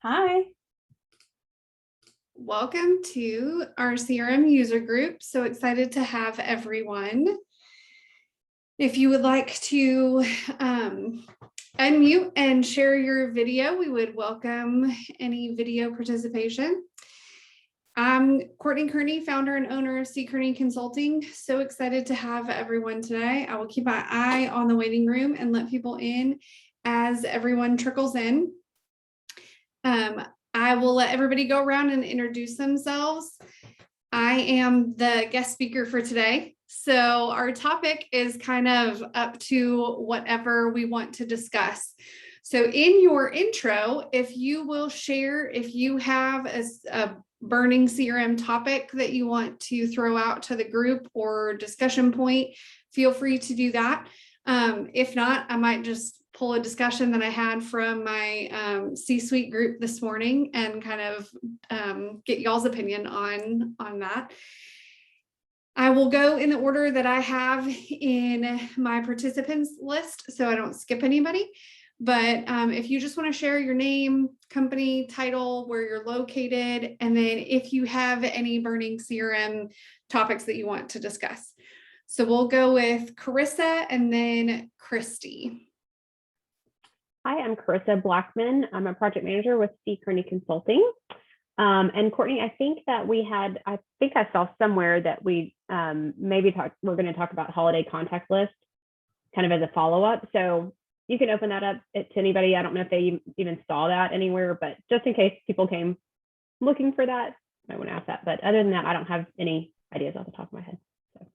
Hi. Welcome to our CRM user group. So excited to have everyone. If you would like to unmute and share your video, we would welcome any video participation. I'm CKearney, founder and owner of CKearney Consulting. So excited to have everyone today. I will keep my eye on the waiting room and let people in as everyone trickles in. I will let everybody go around and introduce themselves. I am the guest speaker for today. So our topic is kind of up to whatever we want to discuss. So in your intro, if you will share, if you have a burning CRM topic that you want to throw out to the group or discussion point, feel free to do that. If not, I might just pull a discussion that I had from my C-suite group this morning and kind of get y'all's opinion on that. I will go in the order that I have in my participants list, so I don't skip anybody. But if you just want to share your name, company, title, where you're located, and then if you have any burning CRM topics that you want to discuss. So we'll go with Carissa and then Christy. Hi, I'm Carissa Blackman. I'm a project manager with CKearney Consulting. And Courtney, I think I saw somewhere that we're going to talk about holiday contact list kind of as a follow-up. So you can open that up to anybody. I don't know if they even saw that anywhere, but just in case people came looking for that, I want to ask that. But other than that, I don't have any ideas off the top of my head. So.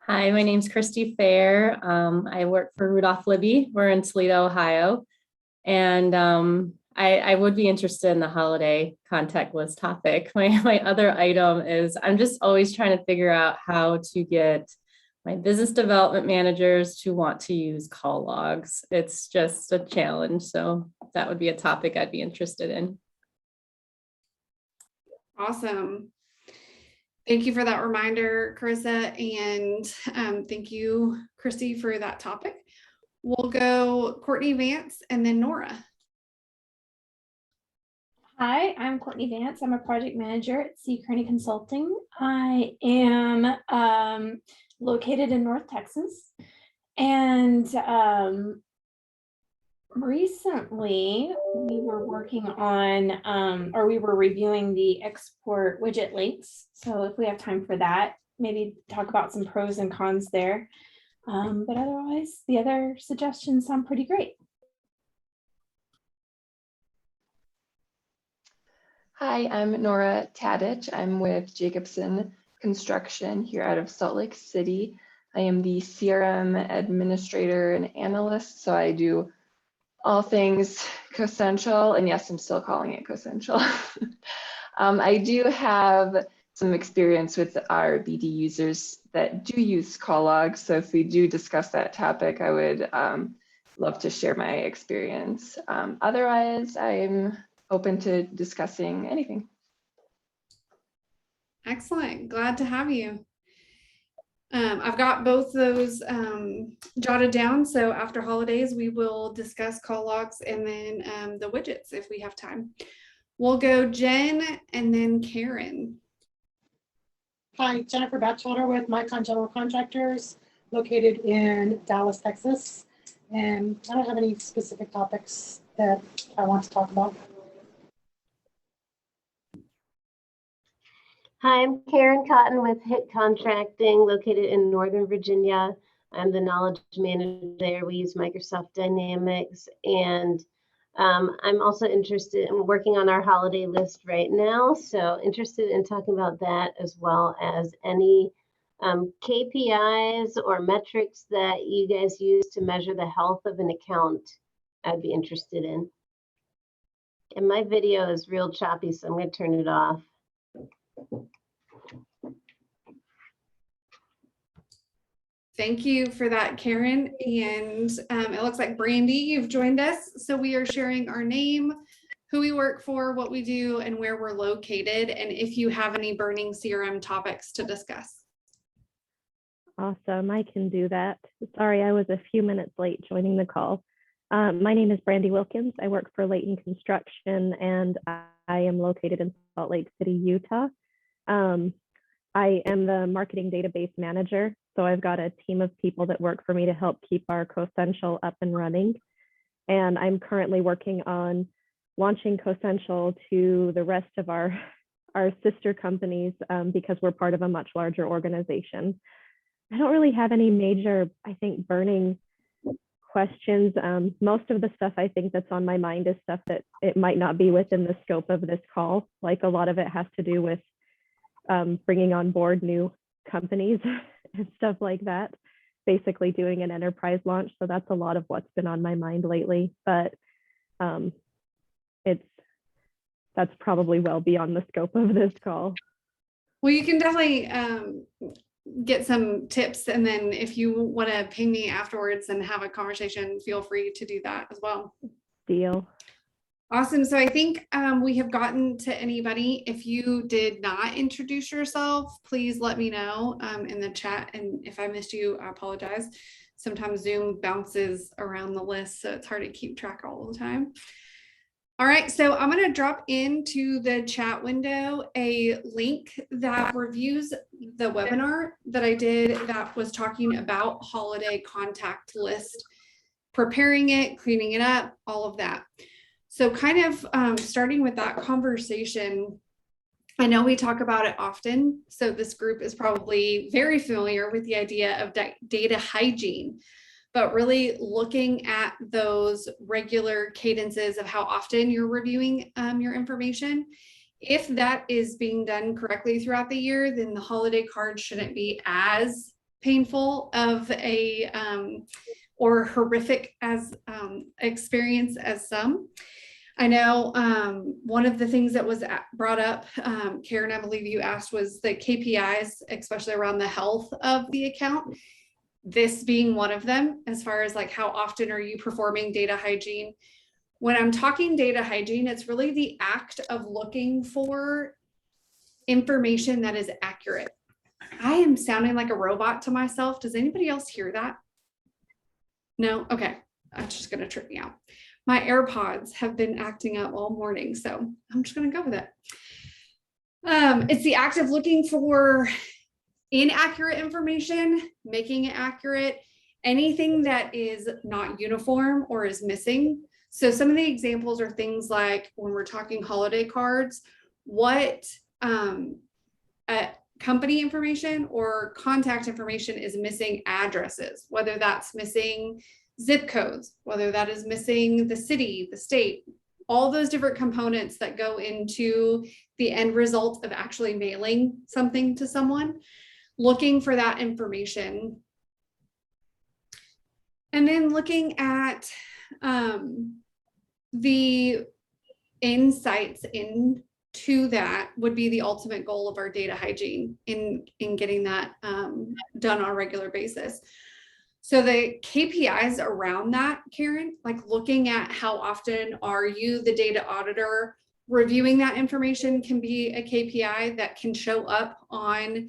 Hi, my name's Christy Fair. I work for Rudolph Libby. We're in Toledo, Ohio. And I would be interested in the holiday contact list topic. My other item is I'm just always trying to figure out how to get my business development managers to want to use call logs. It's just a challenge. So that would be a topic I'd be interested in. Awesome. Thank you for that reminder, Carissa, and thank you, Christy, for that topic. We'll go Courtney Vance and then Nora. Hi, I'm Courtney Vance. I'm a project manager at CKearney Consulting. I am located in North Texas, and recently we were working on we were reviewing the export widget links. So if we have time for that, maybe talk about some pros and cons there. But otherwise, the other suggestions sound pretty great. Hi, I'm Nora Tadich. I'm with Jacobson Construction here out of Salt Lake City. I am the CRM administrator and analyst, so I do all things CoCentral, and yes, I'm still calling it CoCentral. I do have some experience with our BD users that do use call logs, so if we do discuss that topic, I would love to share my experience. Otherwise, I'm open to discussing anything. Excellent. Glad to have you. I've got both those jotted down. So after holidays, we will discuss call logs and then the widgets if we have time. We'll go Jen and then Karen. Hi, Jennifer Batchelder with Micon General Contractors, located in Dallas, Texas. And I don't have any specific topics that I want to talk about. Hi, I'm Karen Cotton with HIT Contracting, located in Northern Virginia. I'm the knowledge manager there. We use Microsoft Dynamics, and I'm also interested in working on our holiday list right now. So interested in talking about that, as well as any KPIs or metrics that you guys use to measure the health of an account. I'd be interested in. And my video is real choppy, so I'm going to turn it off. Thank you for that, Karen. And it looks like Brandy, you've joined us. So we are sharing our name, who we work for, what we do, and where we're located, and if you have any burning CRM topics to discuss. Awesome, I can do that. Sorry, I was a few minutes late joining the call. My name is Brandy Wilkins. I work for Layton Construction, and I am located in Salt Lake City, Utah. I am the marketing database manager, so I've got a team of people that work for me to help keep our CoSential up and running. And I'm currently working on launching CoSential to the rest of our sister companies because we're part of a much larger organization. I don't really have any major, I think, burning questions. Most of the stuff I think that's on my mind is stuff that it might not be within the scope of this call. Like a lot of it has to do with bringing on board new companies and stuff like that, basically doing an enterprise launch. So that's a lot of what's been on my mind lately, but that's probably well beyond the scope of this call. Well, you can definitely get some tips, and then if you want to ping me afterwards and have a conversation, feel free to do that as well. Deal. Awesome. So I think we have gotten to anybody. If you did not introduce yourself, please let me know in the chat. And if I missed you, I apologize. Sometimes Zoom bounces around the list, so it's hard to keep track all the time. All right, so I'm going to drop into the chat window a link that reviews the webinar that I did that was talking about holiday contact list, preparing it, cleaning it up, all of that. So kind of starting with that conversation, I know we talk about it often, so this group is probably very familiar with the idea of data hygiene, but really looking at those regular cadences of how often you're reviewing your information. If that is being done correctly throughout the year, then the holiday card shouldn't be as painful of a or horrific as experience as some. I know one of the things that was brought up, Karen, I believe you asked, was the KPIs, especially around the health of the account. This being one of them, as far as like how often are you performing data hygiene. When I'm talking data hygiene, it's really the act of looking for information that is accurate. I am sounding like a robot to myself. Does anybody else hear that? No? Okay. That's just going to trip me out. My AirPods have been acting up all morning, so I'm just going to go with it. It's the act of looking for inaccurate information, making it accurate, anything that is not uniform or is missing. So some of the examples are things like when we're talking holiday cards, what company information or contact information is missing addresses, whether that's missing zip codes, whether that is missing the city, the state, all those different components that go into the end result of actually mailing something to someone, looking for that information. And then looking at the insights into that would be the ultimate goal of our data hygiene in getting that done on a regular basis. So the KPIs around that, Karen, like looking at how often are you, the data auditor, reviewing that information can be a KPI that can show up on,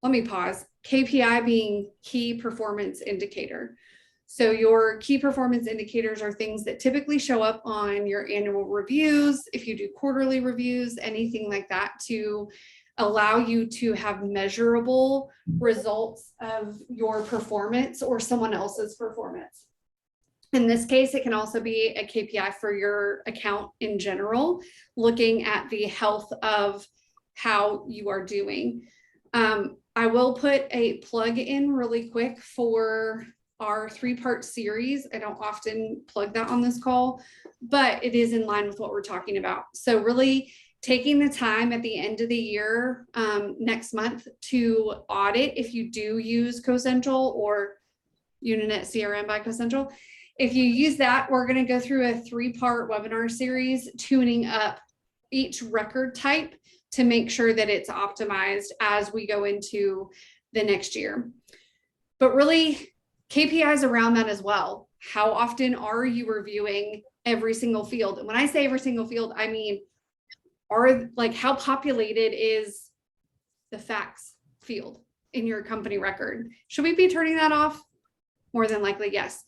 let me pause, KPI being key performance indicator. So your key performance indicators are things that typically show up on your annual reviews, if you do quarterly reviews, anything like that, to allow you to have measurable results of your performance or someone else's performance. In this case, it can also be a KPI for your account in general, looking at the health of how you are doing. I will put a plug in really quick for our 3-part series. I don't often plug that on this call, but it is in line with what we're talking about. So really taking the time at the end of the year, next month, to audit if you do use CoSential or Uninet CRM by CoSential. If you use that, we're going to go through a 3-part webinar series, tuning up each record type to make sure that it's optimized as we go into the next year. But really, KPIs around that as well. How often are you reviewing every single field? And when I say every single field, I mean, how populated is the facts field in your company record? Should we be turning that off? More than likely, yes.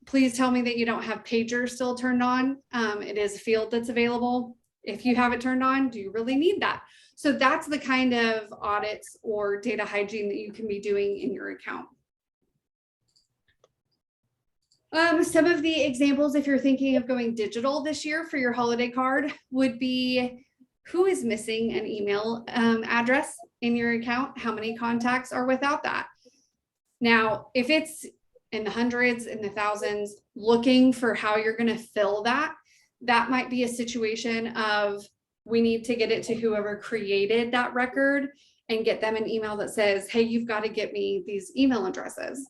Please tell me that you don't have pagers still turned on. It is a field that's available. If you have it turned on, do you really need that? So that's the kind of audits or data hygiene that you can be doing in your account. Some of the examples, if you're thinking of going digital this year for your holiday card, would be who is missing an email address in your account? How many contacts are without that? Now, if it's in the hundreds, in the thousands, looking for how you're going to fill that, that might be a situation of we need to get it to whoever created that record and get them an email that says, hey, you've got to get me these email addresses.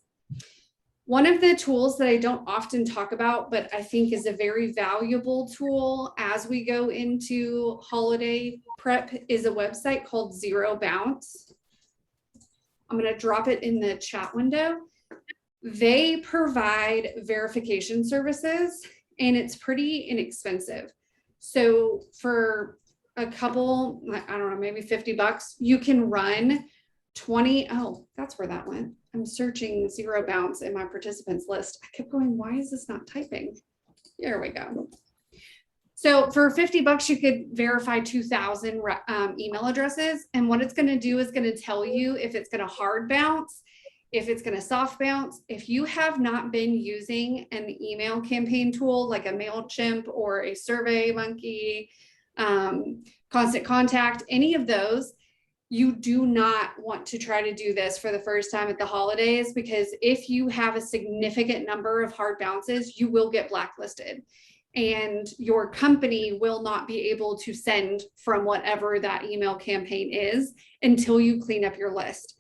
One of the tools that I don't often talk about, but I think is a very valuable tool as we go into holiday prep, is a website called Zero Bounce. I'm going to drop it in the chat window. They provide verification services and it's pretty inexpensive. So for a couple, I don't know, maybe $50, you can run 20. Oh, that's where that went. I'm searching Zero Bounce in my participants list. I kept going, why is this not typing? There we go. So for $50, you could verify 2,000 email addresses. And what it's going to do is going to tell you if it's going to hard bounce, if it's going to soft bounce. If you have not been using an email campaign tool like a MailChimp or a SurveyMonkey, Constant Contact, any of those, you do not want to try to do this for the first time at the holidays, because if you have a significant number of hard bounces, you will get blacklisted and your company will not be able to send from whatever that email campaign is until you clean up your list.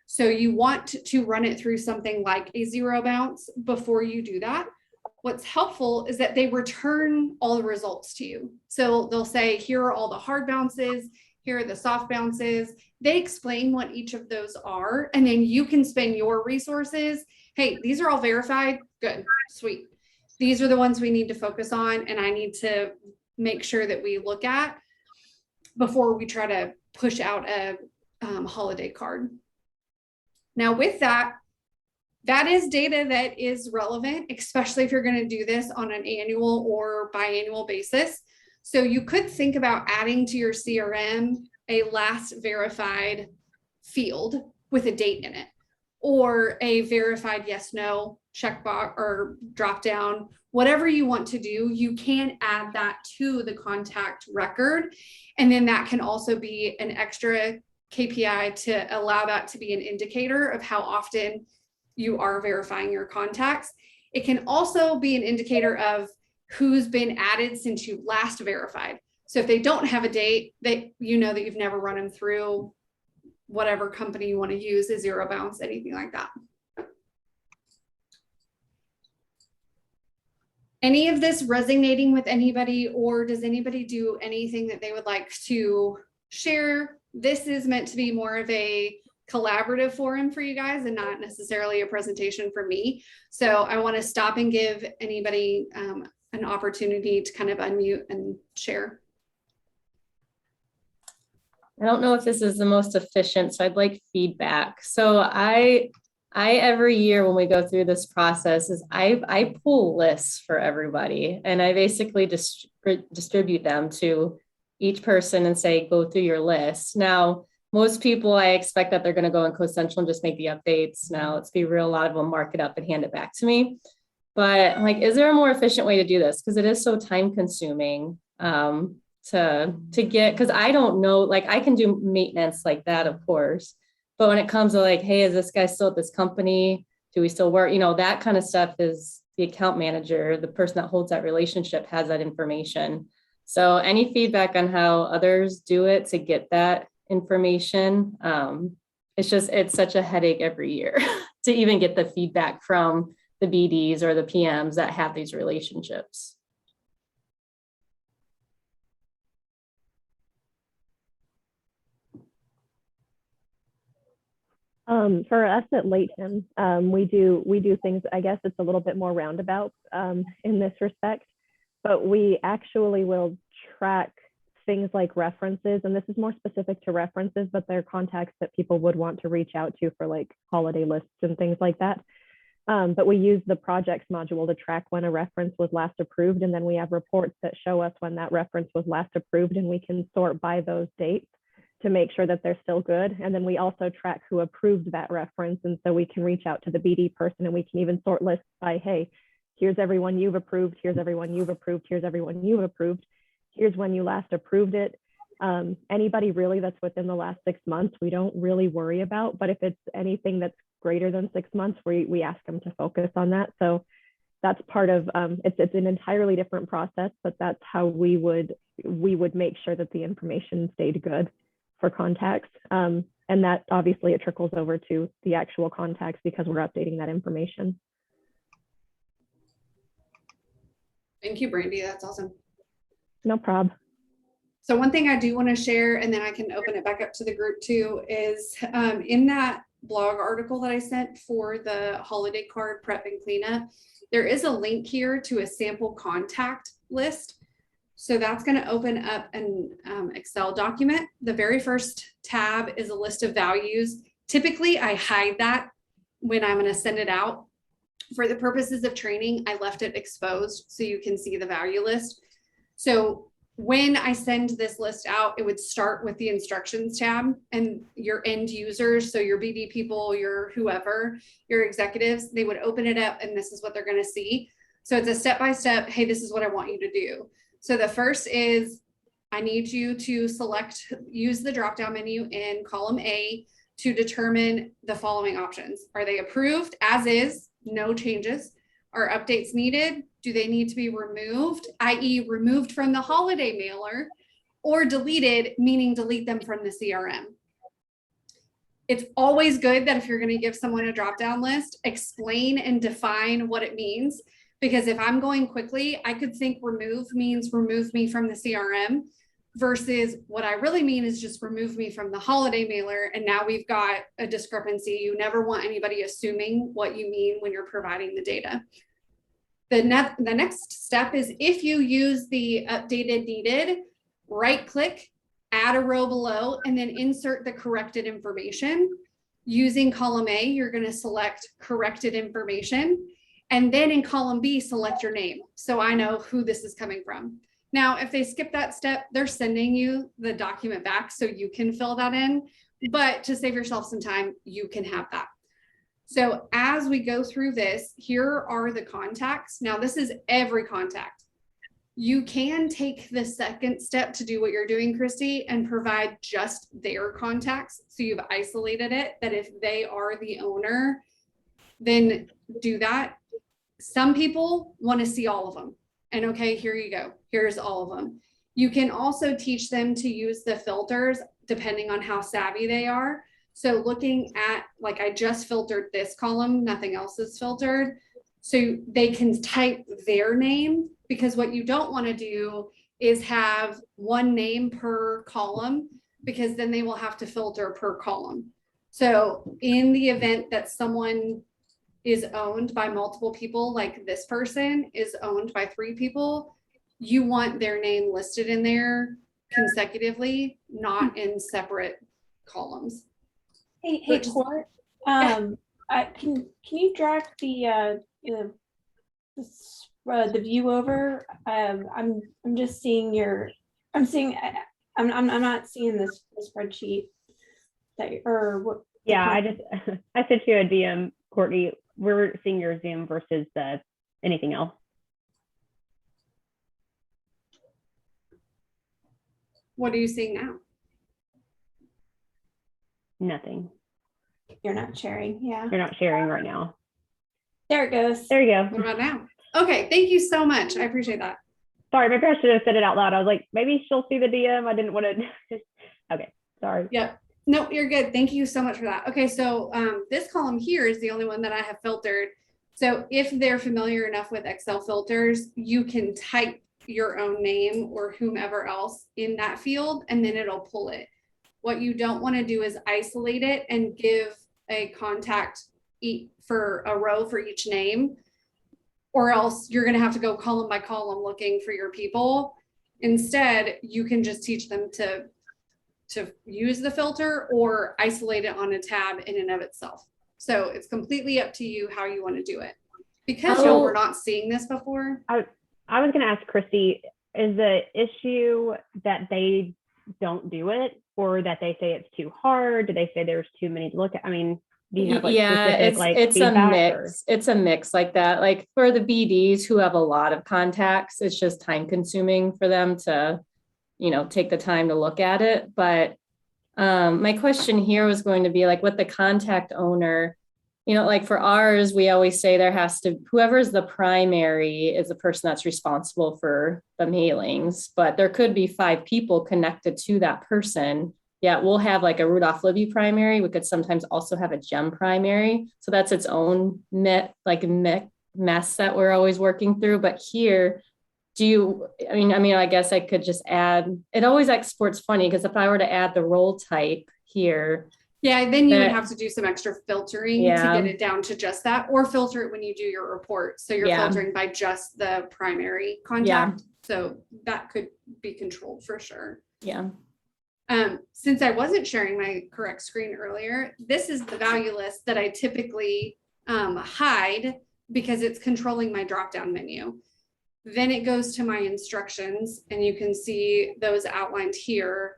So you want to run it through something like a Zero Bounce before you do that. What's helpful is that they return all the results to you. So they'll say, here are all the hard bounces, here are the soft bounces. They explain what each of those are, and then you can spend your resources. Hey, these are all verified. Good, sweet. These are the ones we need to focus on, and I need to make sure that we look at before we try to push out a holiday card. Now with that, that is data that is relevant, especially if you're going to do this on an annual or biannual basis. So you could think about adding to your CRM a last verified field with a date in it, or a verified yes, no checkbox or drop down, whatever you want to do. You can add that to the contact record. And then that can also be an extra KPI to allow that to be an indicator of how often you are verifying your contacts. It can also be an indicator of who's been added since you last verified. So if they don't have a date, you know that you've never run them through whatever company you want to use, a Zero Bounce, anything like that. Any of this resonating with anybody, or does anybody do anything that they would like to share? This is meant to be more of a collaborative forum for you guys and not necessarily a presentation for me. So I want to stop and give anybody an opportunity to kind of unmute and share. I don't know if this is the most efficient, so I'd like feedback. So I every year when we go through this process is I pull lists for everybody, and I basically distribute them to each person and say, go through your list. Now, most people, I expect that they're going to go in CoCentral and just make the updates. Now, let's be real, a lot of them mark it up and hand it back to me. But I'm like, is there a more efficient way to do this? Because it is so time consuming to get, because I don't know, like I can do maintenance like that, of course. But when it comes to like, hey, is this guy still at this company? Do we still work? You know, that kind of stuff is the account manager, the person that holds that relationship has that information. So any feedback on how others do it to get that information? It's such a headache every year to even get the feedback from the BDs or the PMs that have these relationships. For us at Layton, we do things, I guess it's a little bit more roundabout in this respect, but we actually will track things like references, and this is more specific to references, but they're contacts that people would want to reach out to for like holiday lists and things like that. But we use the projects module to track when a reference was last approved. And then we have reports that show us when that reference was last approved, and we can sort by those dates to make sure that they're still good. And then we also track who approved that reference. And so we can reach out to the BD person, and we can even sort lists by, hey, here's everyone you've approved, here's everyone you've approved, here's everyone you've approved, here's when you last approved it. Anybody really that's within the last 6 months, we don't really worry about, but if it's anything that's greater than 6 months, we ask them to focus on that. So that's part of, it's an entirely different process, but that's how we would make sure that the information stayed good for contacts. And that obviously it trickles over to the actual contacts because we're updating that information. Thank you, Brandy. That's awesome. No problem. So one thing I do want to share, and then I can open it back up to the group too, is in that blog article that I sent for the holiday card prep and cleanup, there is a link here to a sample contact list. So that's going to open up an Excel document. The very first tab is a list of values. Typically, I hide that when I'm going to send it out. For the purposes of training, I left it exposed so you can see the value list. So when I send this list out, it would start with the instructions tab, and your end users, so your BD people, your whoever, your executives, they would open it up and this is what they're going to see. So it's a step-by-step, hey, this is what I want you to do. So the first is, I need you to use the drop-down menu in column A to determine the following options. Are they approved as is, no changes? Are updates needed? Do they need to be removed, i.e. removed from the holiday mailer, or deleted, meaning delete them from the CRM? It's always good that if you're going to give someone a drop-down list, explain and define what it means. Because if I'm going quickly, I could think remove means remove me from the CRM, versus what I really mean is just remove me from the holiday mailer. And now we've got a discrepancy. You never want anybody assuming what you mean when you're providing the data. The next step is, if you use the updated needed, right click, add a row below, and then insert the corrected information. Using column A, you're going to select corrected information. And then in column B, select your name, so I know who this is coming from. Now, if they skip that step, they're sending you the document back so you can fill that in. But to save yourself some time, you can have that. So as we go through this, here are the contacts. Now, this is every contact. You can take the second step to do what you're doing, Christy, and provide just their contacts. So you've isolated it, that if they are the owner, then do that. Some people want to see all of them. And okay, here you go. Here's all of them. You can also teach them to use the filters depending on how savvy they are. So looking at, like, I just filtered this column, nothing else is filtered. So they can type their name, because what you don't want to do is have one name per column, because then they will have to filter per column. So in the event that someone is owned by multiple people, like this person is owned by 3 people, you want their name listed in there consecutively, not in separate columns. Hey, Court. Can you drag the view over? I'm just seeing I'm not seeing this spreadsheet that, or what? Yeah, I sent you a DM, Courtney. We're seeing your Zoom versus anything else. What are you seeing now? Nothing. You're not sharing. Yeah. You're not sharing right now. There it goes. There you go. What about now? Okay, thank you so much. I appreciate that. Sorry, maybe I should have said it out loud. I was like, maybe she'll see the DM. I didn't want to. Okay, sorry. Yep. No, you're good. Thank you so much for that. Okay, so this column here is the only one that I have filtered. So if they're familiar enough with Excel filters, you can type your own name or whomever else in that field, and then it'll pull it. What you don't want to do is isolate it and give a contact for a row for each name, or else you're going to have to go column by column looking for your people. Instead, you can just teach them to use the filter or isolate it on a tab in and of itself. So it's completely up to you how you want to do it. Because y'all were not seeing this before. I was going to ask Christy, is the issue that they don't do it, or that they say it's too hard? Do they say there's too many to look at? I mean, do you have like specific like it's a feedback, mix. It's a mix like that. Like for the BDs who have a lot of contacts, it's just time consuming for them to, take the time to look at it. But my question here was going to be like with the contact owner, like for ours, we always say there has to, whoever's the primary is the person that's responsible for the mailings, but there could be 5 people connected to that person. Yeah, we'll have like a Rudolph Libby primary. We could sometimes also have a GEM primary. So that's its own mess that we're always working through. But here, I guess I could just add, it always exports funny because if I were to add the role type here. Yeah, then you would have to do some extra filtering to get it down to just that, or filter it when you do your report. So you're filtering by just the primary contact. So that could be controlled for sure. Yeah. Since I wasn't sharing my correct screen earlier, this is the value list that I typically hide because it's controlling my drop-down menu. Then it goes to my instructions and you can see those outlined here.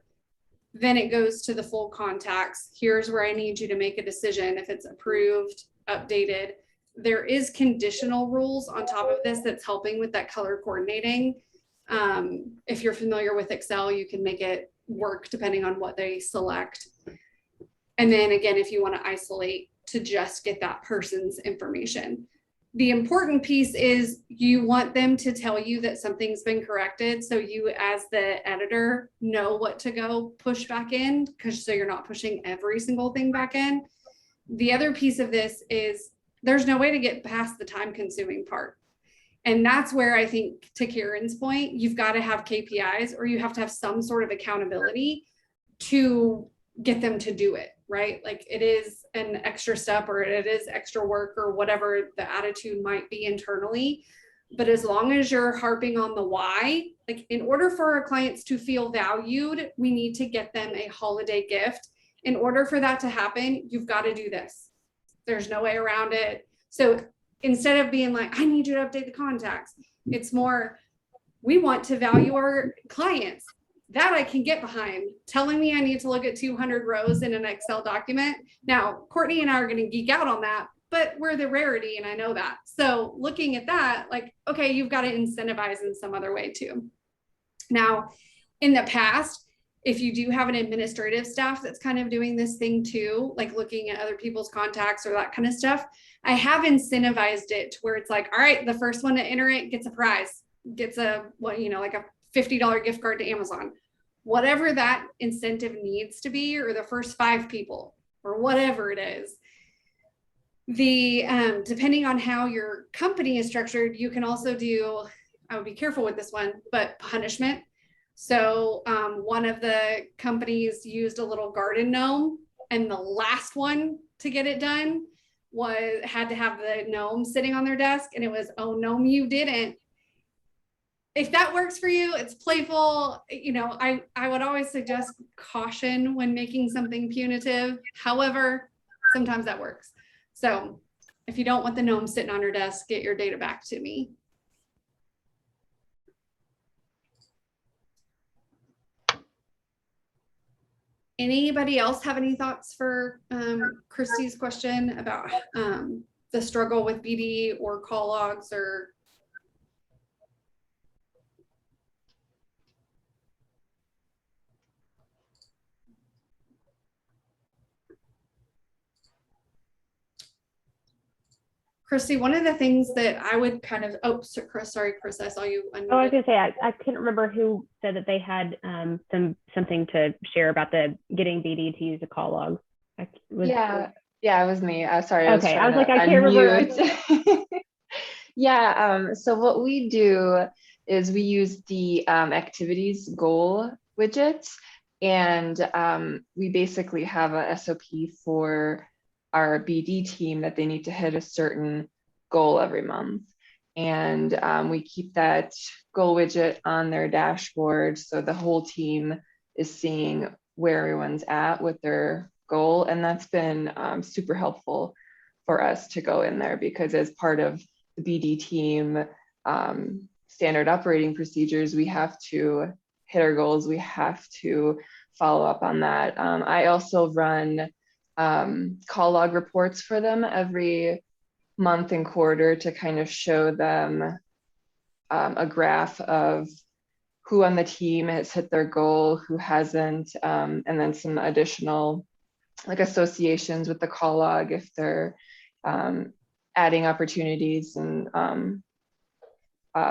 Then it goes to the full contacts. Here's where I need you to make a decision if it's approved, updated. There is conditional rules on top of this that's helping with that color coordinating. If you're familiar with Excel, you can make it work depending on what they select. And then again, if you want to isolate to just get that person's information. The important piece is you want them to tell you that something's been corrected. So you as the editor know what to go push back in, because so you're not pushing every single thing back in. The other piece of this is there's no way to get past the time consuming part. And that's where I think, to Kieran's point, you've got to have KPIs, or you have to have some sort of accountability to get them to do it, right? Like it is an extra step, or it is extra work, or whatever the attitude might be internally. But as long as you're harping on the why, like in order for our clients to feel valued, we need to get them a holiday gift. In order for that to happen, you've got to do this. There's no way around it. So instead of being like, I need you to update the contacts, it's more, we want to value our clients. That I can get behind. Telling me I need to look at 200 rows in an Excel document. Now, Courtney and I are going to geek out on that, but we're the rarity, and I know that. So looking at that, like, okay, you've got to incentivize in some other way too. Now, in the past, if you do have an administrative staff that's kind of doing this thing too, like looking at other people's contacts or that kind of stuff, I have incentivized it to where it's like, all right, the first one to enter it gets a prize, gets a, like a $50 gift card to Amazon, whatever that incentive needs to be, or the first 5 people, or whatever it is. The depending on how your company is structured, you can also do, I would be careful with this one, but punishment. So one of the companies used a little garden gnome, and the last one to get it done had to have the gnome sitting on their desk, and it was, oh, gnome, you didn't. If that works for you, it's playful. I would always suggest caution when making something punitive. However, sometimes that works. So if you don't want the gnome sitting on your desk, get your data back to me. Anybody else have any thoughts for Christy's question about the struggle with BD or call logs or? Christy, one of the things that I would kind of, Chris, I saw you. Oh, I was gonna say, I couldn't remember who said that they had something to share about the getting BD to use a call log. Yeah, it was me. Sorry. Okay, I was like, I can't remember. Yeah, so what we do is we use the activities goal widget, and we basically have a SOP for our BD team that they need to hit a certain goal every month. And we keep that goal widget on their dashboard, so the whole team is seeing where everyone's at with their goal. And that's been super helpful for us to go in there, because as part of the BD team, standard operating procedures, we have to hit our goals. We have to follow up on that. I also run call log reports for them every month and quarter to kind of show them a graph of who on the team has hit their goal, who hasn't, and then some additional like associations with the call log if they're adding opportunities, and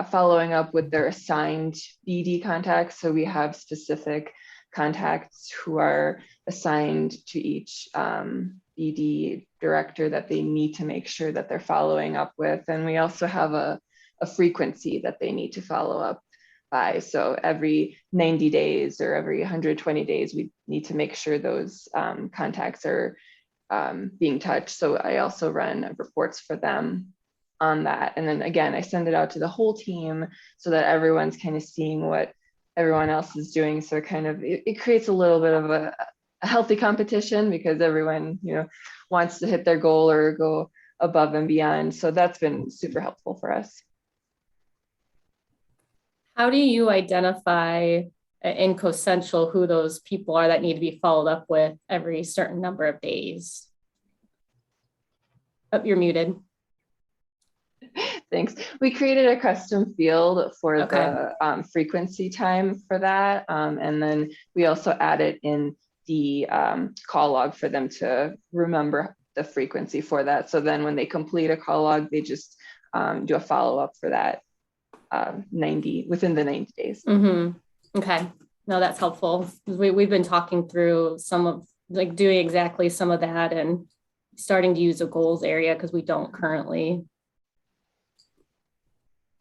following up with their assigned BD contacts. So we have specific contacts who are assigned to each BD director that they need to make sure that they're following up with. And we also have a frequency that they need to follow up by. So every 90 days or every 120 days, we need to make sure those contacts are being touched. So I also run reports for them on that. And then again, I send it out to the whole team so that everyone's kind of seeing what everyone else is doing. So it creates a little bit of a healthy competition, because everyone, wants to hit their goal or go above and beyond. So that's been super helpful for us. How do you identify in CoCentral who those people are that need to be followed up with every certain number of days? Oh, you're muted. Thanks. We created a custom field for Okay. the frequency time for that. And then we also added in the call log for them to remember the frequency for that. So then when they complete a call log, they just do a follow-up for that within the 90 days. Mm-hmm. Okay. No, that's helpful. We've been talking through some of like doing exactly some of that and starting to use a goals area because we don't currently.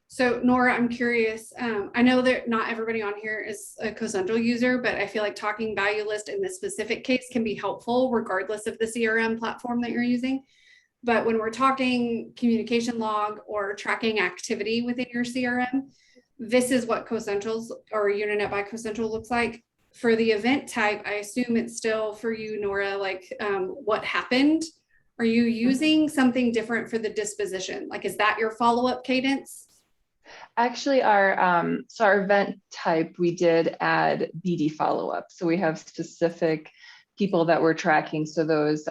So Nora, I'm curious. I know that not everybody on here is a CoCentral user, but I feel like talking value list in this specific case can be helpful regardless of the CRM platform that you're using. But when we're talking communication log or tracking activity within your CRM, this is what CoCentral's or Uninet by CoCentral looks like. For the event type, I assume it's still for you, Nora, like what happened. Are you using something different for the disposition? Like, is that your follow-up cadence? Actually, our event type, we did add BD follow-up. So we have specific people that we're tracking. So those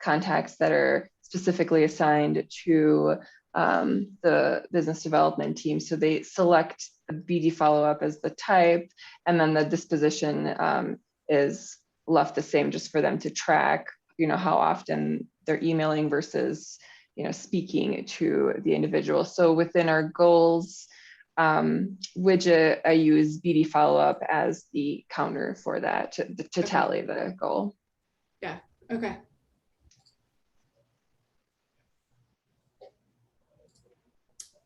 contacts that are specifically assigned to the business development team. So they select the BD follow-up as the type, and then the disposition is left the same, just for them to track, how often they're emailing versus speaking to the individual. So within our goals widget, I use BD follow-up as the counter for that to tally the goal. Yeah, okay.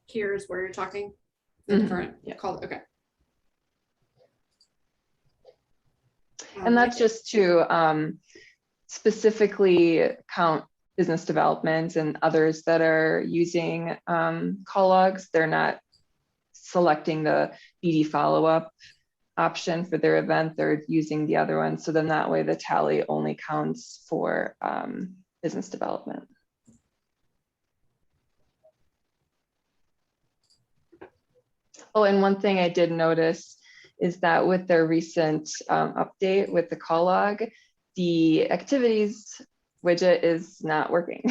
Here's where you're talking. The different called, okay. And that's just to specifically count business development and others that are using call logs. They're not selecting the BD follow-up option for their event. They're using the other one. So then that way the tally only counts for business development. Oh, and one thing I did notice is that with their recent update with the call log, the activities widget is not working.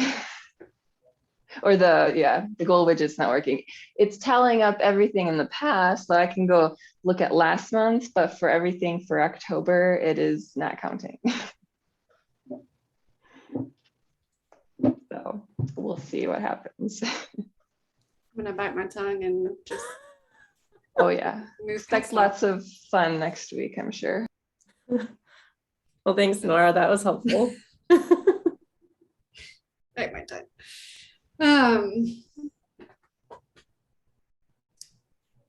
Or the goal widget's not working. It's tallying up everything in the past, so I can go look at last month, but for everything for October, it is not counting. So we'll see what happens. I'm gonna bite my tongue and just oh yeah, expect lots of fun next week, I'm sure. Well, thanks, Nora. That was helpful. bite my tongue.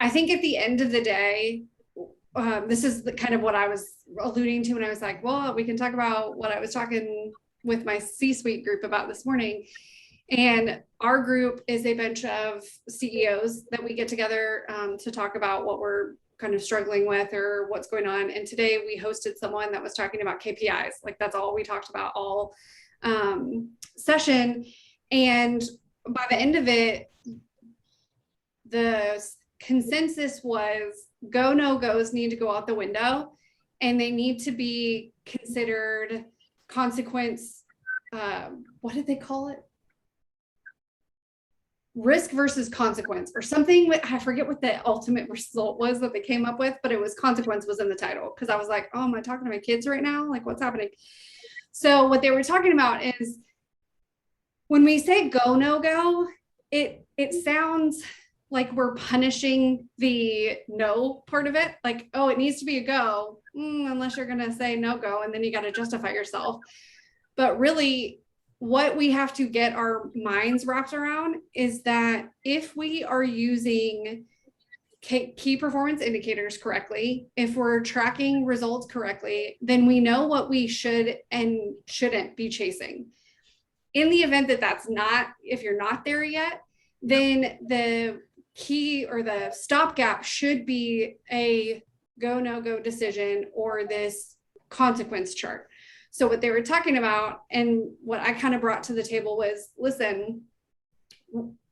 I think at the end of the day, this is kind of what I was alluding to when I was like, well, we can talk about what I was talking with my C-suite group about this morning. And our group is a bunch of CEOs that we get together to talk about what we're kind of struggling with or what's going on. And today we hosted someone that was talking about KPIs. Like that's all we talked about all session. And by the end of it, the consensus was go, no goes need to go out the window, and they need to be considered consequence. What did they call it? Risk versus consequence or something. I forget what the ultimate result was that they came up with, but it was consequence was in the title. Cause I was like, oh, am I talking to my kids right now? Like what's happening? So what they were talking about is when we say go, no go, it sounds like we're punishing the no part of it. Like, oh, it needs to be a go, unless you're going to say no go. And then you got to justify yourself. But really, what we have to get our minds wrapped around is that if we are using key performance indicators correctly, if we're tracking results correctly, then we know what we should and shouldn't be chasing. In the event that that's not, if you're not there yet, then the key or the stopgap should be a go, no go decision or this consequence chart. So what they were talking about and what I kind of brought to the table was, listen,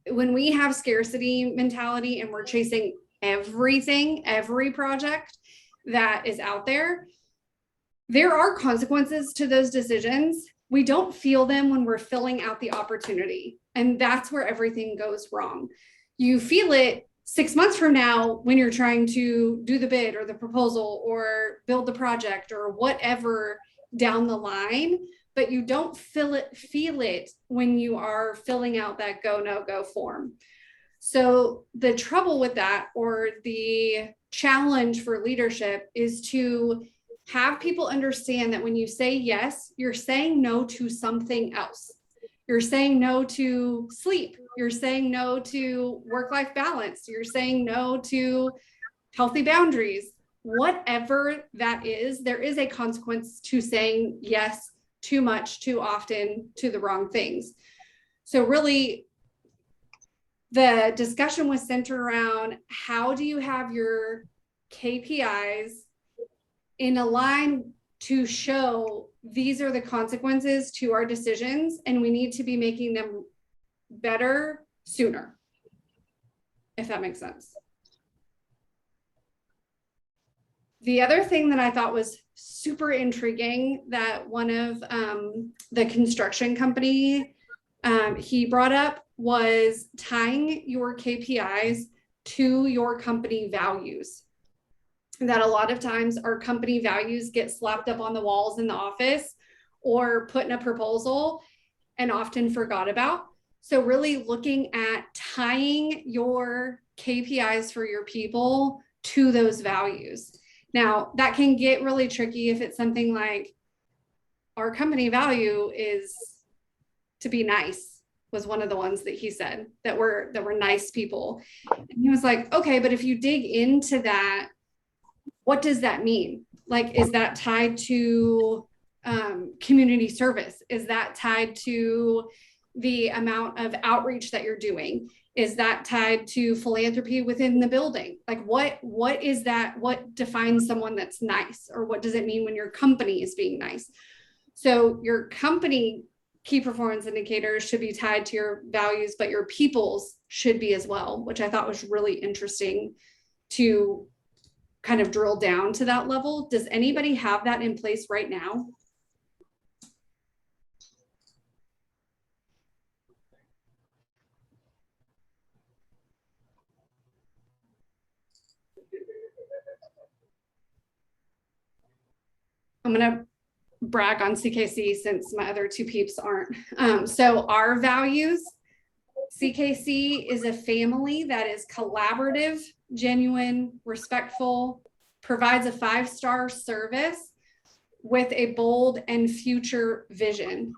when we have scarcity mentality and we're chasing everything, every project that is out there, there are consequences to those decisions. We don't feel them when we're filling out the opportunity. And that's where everything goes wrong. You feel it 6 months from now when you're trying to do the bid or the proposal or build the project or whatever down the line, but you don't feel it when you are filling out that go, no go form. So the trouble with that, or the challenge for leadership, is to have people understand that when you say yes, you're saying no to something else. You're saying no to sleep. You're saying no to work-life balance. You're saying no to healthy boundaries. Whatever that is, there is a consequence to saying yes too much, too often, to the wrong things. So really, the discussion was centered around how do you have your KPIs in a line to show these are the consequences to our decisions, and we need to be making them better sooner, if that makes sense. The other thing that I thought was super intriguing that one of the construction company he brought up was tying your KPIs to your company values. That a lot of times our company values get slapped up on the walls in the office or put in a proposal and often forgot about. So really looking at tying your KPIs for your people to those values. Now that can get really tricky if it's something like our company value is to be nice, was one of the ones that he said, that we're nice people. And he was like, okay, but if you dig into that, what does that mean? Like, is that tied to community service? Is that tied to the amount of outreach that you're doing? Is that tied to philanthropy within the building? Like what is that? What defines someone that's nice? Or what does it mean when your company is being nice? So your company key performance indicators should be tied to your values, but your people's should be as well, which I thought was really interesting to kind of drill down to that level. Does anybody have that in place right now? I'm going to brag on CKC since my other two peeps aren't. So our values, CKC is a family that is collaborative, genuine, respectful, provides a 5-star service with a bold and future vision.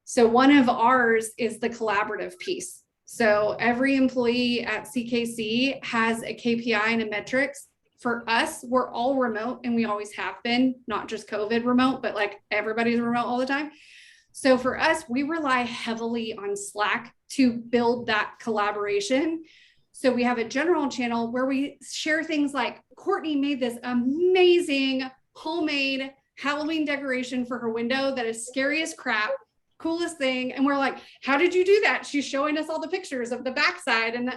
So one of ours is the collaborative piece. So every employee at CKC has a KPI and a metrics. For us, we're all remote and we always have been, not just COVID remote, but like everybody's remote all the time. So for us, we rely heavily on Slack to build that collaboration. So we have a general channel where we share things like Courtney made this amazing homemade Halloween decoration for her window that is scary as crap. coolest thing. And we're like, how did you do that? She's showing us all the pictures of the backside, and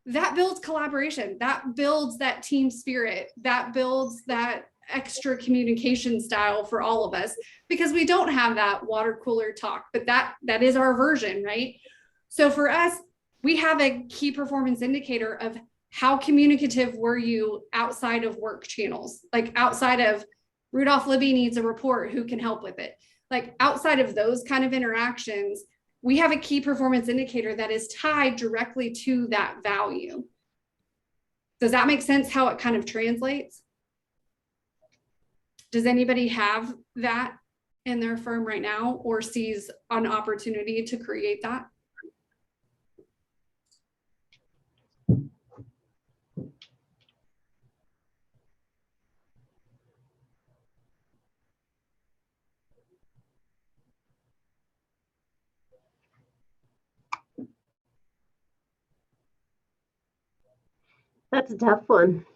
that builds collaboration. That builds that team spirit. That builds that extra communication style for all of us, because we don't have that water cooler talk, but that is our version, right? So for us, we have a key performance indicator of how communicative were you outside of work channels, like outside of Rudolph Libby needs a report, who can help with it? Like outside of those kind of interactions, we have a key performance indicator that is tied directly to that value. Does that make sense how it kind of translates? Does anybody have that in their firm right now, or sees an opportunity to create that? That's a tough one.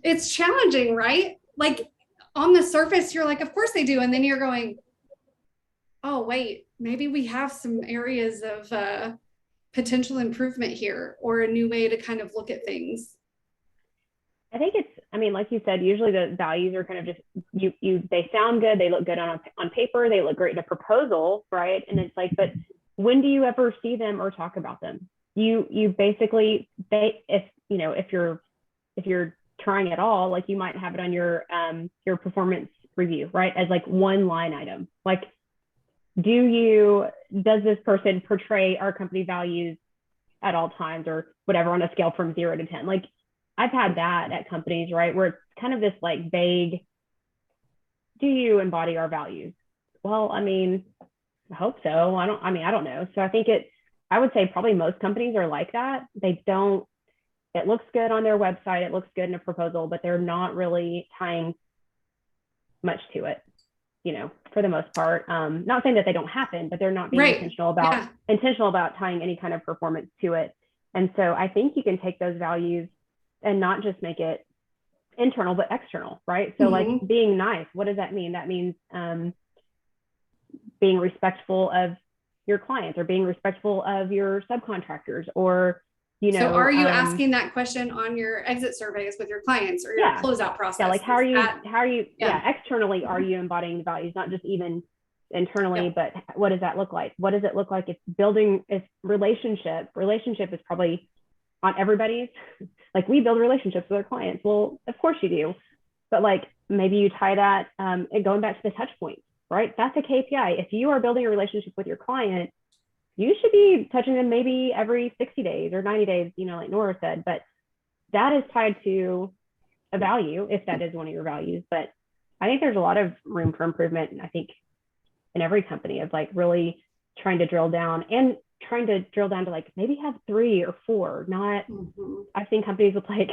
It's challenging, right? Like on the surface, you're like, of course they do. And then you're going, oh, wait, maybe we have some areas of potential improvement here, or a new way to kind of look at things. I think it's, I mean, like you said, usually the values are kind of just, they sound good. They look good on paper. They look great in a proposal, right? And it's like, but when do you ever see them or talk about them? You basically, if you're trying at all, like you might have it on your performance review, right? As like one line item. Like, does this person portray our company values at all times, or whatever, on a scale from 0 to 10? Like, I've had that at companies, right, where it's kind of this like vague, do you embody our values? Well, I mean, I hope so. I don't know. So I would say probably most companies are like that. It looks good on their website, it looks good in a proposal, but they're not really tying much to it, for the most part. Not saying that they don't happen, but they're not being intentional about tying any kind of performance to it. And so I think you can take those values and not just make it internal, but external, right? So like being nice, what does that mean? That means being respectful of your clients, or being respectful of your subcontractors, or, So are you asking that question on your exit surveys with your clients, or your closeout process? Yeah, like how are you externally, are you embodying the values, not just even internally, but what does that look like? What does it look like if relationship is probably on everybody's, like we build relationships with our clients. Well, of course you do, but like maybe you tie that and going back to the touch points, right? That's a KPI. If you are building a relationship with your client, you should be touching them maybe every 60 days or 90 days, like Nora said, but that is tied to a value, if that is one of your values. But I think there's a lot of room for improvement, I think, in every company, of like really trying to drill down to like maybe have 3 or 4, not, I've seen companies with like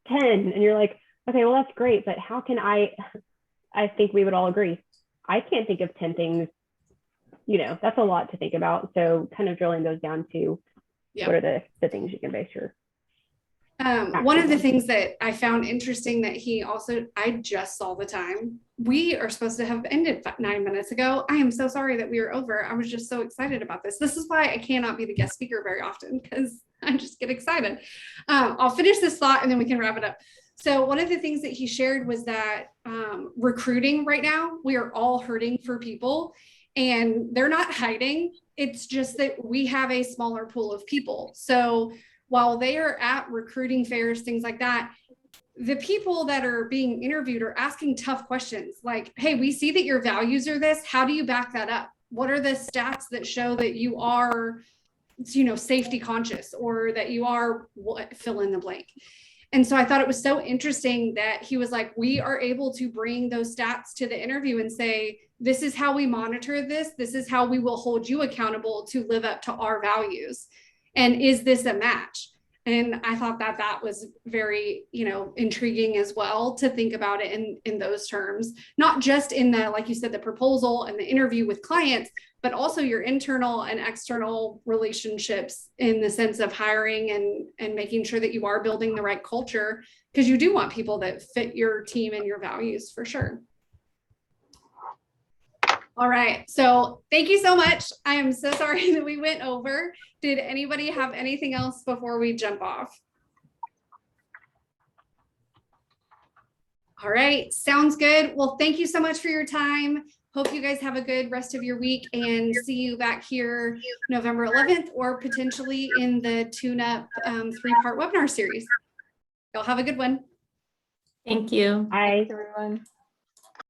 10, and you're like, okay, well, that's great, but how can I think we would all agree, I can't think of 10 things, that's a lot to think about. So kind of drilling those down to what are the things you can base your one of the things that I found interesting that I just saw the time. We are supposed to have ended 9 minutes ago. I am so sorry that we are over. I was just so excited about this. This is why I cannot be the guest speaker very often, because I just get excited. I'll finish this thought and then we can wrap it up. So one of the things that he shared was that recruiting right now, we are all hurting for people, and they're not hiding. It's just that we have a smaller pool of people. So while they are at recruiting fairs, things like that, the people that are being interviewed are asking tough questions like, hey, we see that your values are this. How do you back that up? What are the stats that show that you are, safety conscious, or that you are fill in the blank? And so I thought it was so interesting that he was like, we are able to bring those stats to the interview and say, this is how we monitor this. This is how we will hold you accountable to live up to our values. And is this a match? And I thought that was very, intriguing as well, to think about it in those terms, not just in the, like you said, the proposal and the interview with clients, but also your internal and external relationships, in the sense of hiring and making sure that you are building the right culture, because you do want people that fit your team and your values, for sure. All right. So thank you so much. I am so sorry that we went over. Did anybody have anything else before we jump off? All right. Sounds good. Well, thank you so much for your time. Hope you guys have a good rest of your week and see you back here November 11th or potentially in the tune-up 3-part webinar series. Y'all have a good one. Thank you. Bye. Everyone.